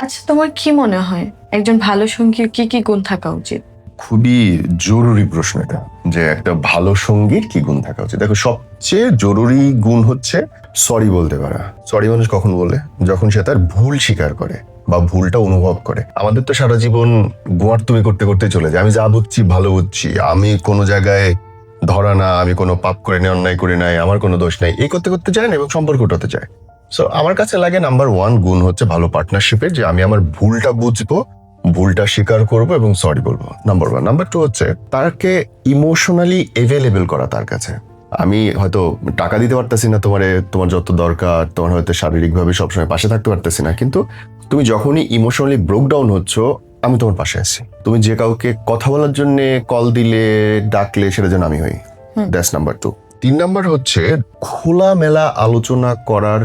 আচ্ছা, তোমার কি মনে হয় একজন ভালো সঙ্গীর কি কি গুণ থাকা উচিত? খুবই জরুরি প্রশ্ন এটা, যে একটা ভালো সঙ্গীর কি গুণ থাকা উচিত। দেখো, সবচেয়ে জরুরি গুণ হচ্ছে সরি বলতে পারা। সরি মানুষ কখন বলে? যখন সে তার ভুল স্বীকার করে বা ভুলটা অনুভব করে। আমাদের তো সারা জীবন গোয়ার তুমি করতে করতে চলে যায়, আমি যা বুঝছি ভালো বুঝছি, আমি কোনো জায়গায় ধরা না, আমি কোনো পাপ করে নাই, অন্যায় করে নাই, আমার কোনো দোষ নাই, এই করতে করতে যায় না এবং সম্পর্কটাতে যায়। সো আমার কাছে লাগে নাম্বার 1 গুণ হচ্ছে ভালো পার্টনারশিপের, যে আমি আমার ভুলটা বুঝবো, ভুলটা স্বীকার করবো এবং সরি বলবো। নাম্বার 1। নাম্বার 2 হচ্ছে তাকে ইমোশনালি অ্যাভেলেবল করা তার কাছে। আমি হয়তো টাকা দিতে পারতেছি না তোমারে, তোমার যত দরকার, তোমার হয়তো শারীরিকভাবে সবসময় পাশে থাকতে পারতেছি না, কিন্তু তুমি যখনই ইমোশনালি ব্রোক ডাউন হচ্ছ, আমি তোমার পাশে আছি। তুমি যে কাউকে কথা বলার জন্য কল দিলে, ডাকলে, সেটা যেন আমি হই। That's number 2। 3 নাম্বার হচ্ছে খোলামেলা আলোচনা করার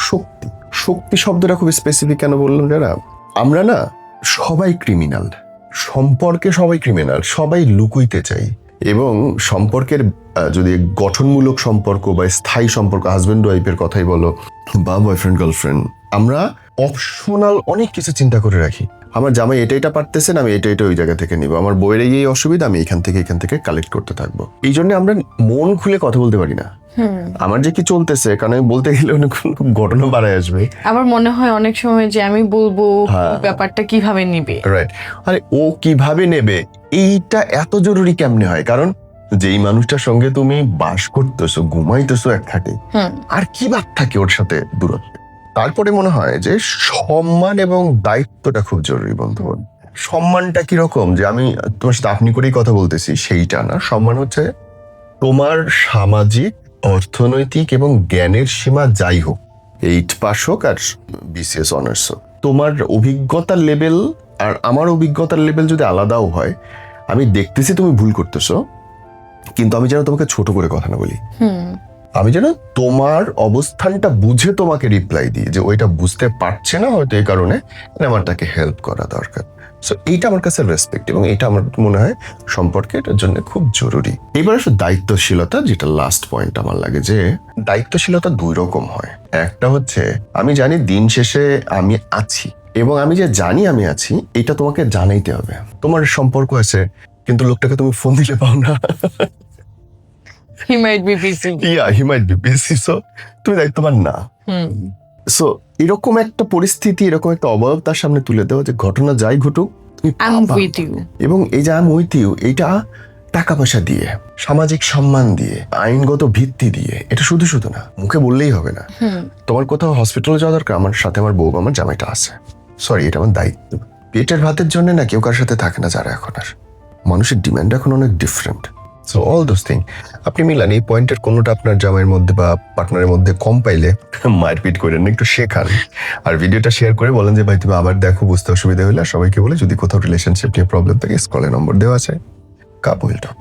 শক্তি। শক্তি শব্দটা খুব স্পেসিফিক কেন বললাম যারা, আমরা না সবাই ক্রিমিনাল, সম্পর্কে সবাই ক্রিমিনাল, সবাই লুকুইতে চাই। এবং সম্পর্কের যদি গঠনমূলক সম্পর্ক বা স্থায়ী সম্পর্ক, হাজব্যান্ড ওয়াইফের কথাই বলো বা বয়ফ্রেন্ড গার্লফ্রেন্ড, আমরা অপশনাল অনেক কিছু চিন্তা করে রাখি। আমার জামাই এটা পারতেছে না, আমি এটা ওই জায়গা থেকে নিব, আমার বইয়ের এই অসুবিধা, আমি এখান থেকে কালেক্ট করতে থাকবো। এই জন্য আমরা মন খুলে কথা বলতে পারি না আমার যে কি চলতেছে, কারণ আমি বলতে গেলে অনেক ঘটনা বাড়ায় আসবে। আমার মনে হয় অনেক সময় যে আমি বলবো, ব্যাপারটা কিভাবে নিবে। রাইট। আরে ও কিভাবে নেবে, এইটা এত জরুরি কেমনে হয়? কারণ যেই মানুষটার সঙ্গে তুমি বাস করতেছো, ঘুমাইতেছো এক খাটে, আর কি বাদ থাকে ওর সাথে দূরত্বে। তারপরে মনে হয় যে সম্মান এবং দায়িত্বটা খুব জরুরি বন্ধু। সম্মানটা কিরকম, যে আমি তোমার সাথে আপনি করেই কথা বলতেছি সেইটা না। সম্মান হচ্ছে তোমার সামাজিক, অর্থনৈতিক এবং জ্ঞানের সীমা যাই হোক, 8 পাস হোক আর বিসিএস অনার্স হোক, তোমার অভিজ্ঞতার লেভেল আর আমার অভিজ্ঞতার লেভেল যদি আলাদাও হয়, আমি দেখতেছি তুমি ভুল করতেছো, কিন্তু আমি যেন তোমাকে ছোট করে কথা না বলি। আমি যেন তোমার অবস্থানটা বুঝে তোমাকে রিপ্লাই দিই, যে ওইটা বুঝতে পারছে না হয়তো এই কারণে, আমার তাকে হেল্প করা দরকার। সো এইটা আমার কাছে রেসপেক্ট, এবং এটা আমার মনে হয় সম্পর্কের জন্য খুব জরুরি। এবার আসলে দায়িত্বশীলতা, যেটা লাস্ট পয়েন্ট আমার লাগে, যে দায়িত্বশীলতা 2 রকম হয়। একটা হচ্ছে আমি জানি দিন শেষে আমি আছি, এবং আমি যে জানি আমি আছি এটা তোমাকে জানাইতে হবে। তোমার সম্পর্ক আছে, কিন্তু লোকটাকে তুমি ফোন দিলে পাও না, He might be busy. Yeah, he might be busy, so তুমি দায়িত্ববান না। সো এরকম একটা পরিস্থিতি, এরকম একটা অবয়ব তার সামনে তুলে দেওয়া, যে ঘটনা যাই ঘটুক তুমি I'm with you. এবং এই যে I'm with you, এইটা টাকা পয়সা দিয়ে, সামাজিক সম্মান দিয়ে, আইনগত ভিত্তি দিয়ে, এটা শুধু না, মুখে বললেই হবে না। তোমার কোথাও হসপিটালে যাওয়া দরকার, আমার সাথে আমার বউ, আমার জামাইটা আছে, সরি এটা আমার দায়িত্ব। পেটের ভাতের জন্য না কেউ কার সাথে থাকে না যারা এখন আর। মানুষের ডিমান্ড এখন অনেক different. So all those thing আপনি মিলান, এই পয়েন্টের কোনোটা আপনার জামাইয়ের মধ্যে বা পার্টনারের মধ্যে কম পাইলে মারপিট করেন না, একটু শেখান, আর ভিডিওটা শেয়ার করে বলেন যে ভাই তুমি আবার দেখো, বুঝতে অসুবিধা হলে। সবাইকে বলে যদি কোথাও রিলেশনশিপ নিয়ে প্রবলেম থাকে, স্ক্রলে নম্বর দেওয়া আছে, কাপ উইল টক।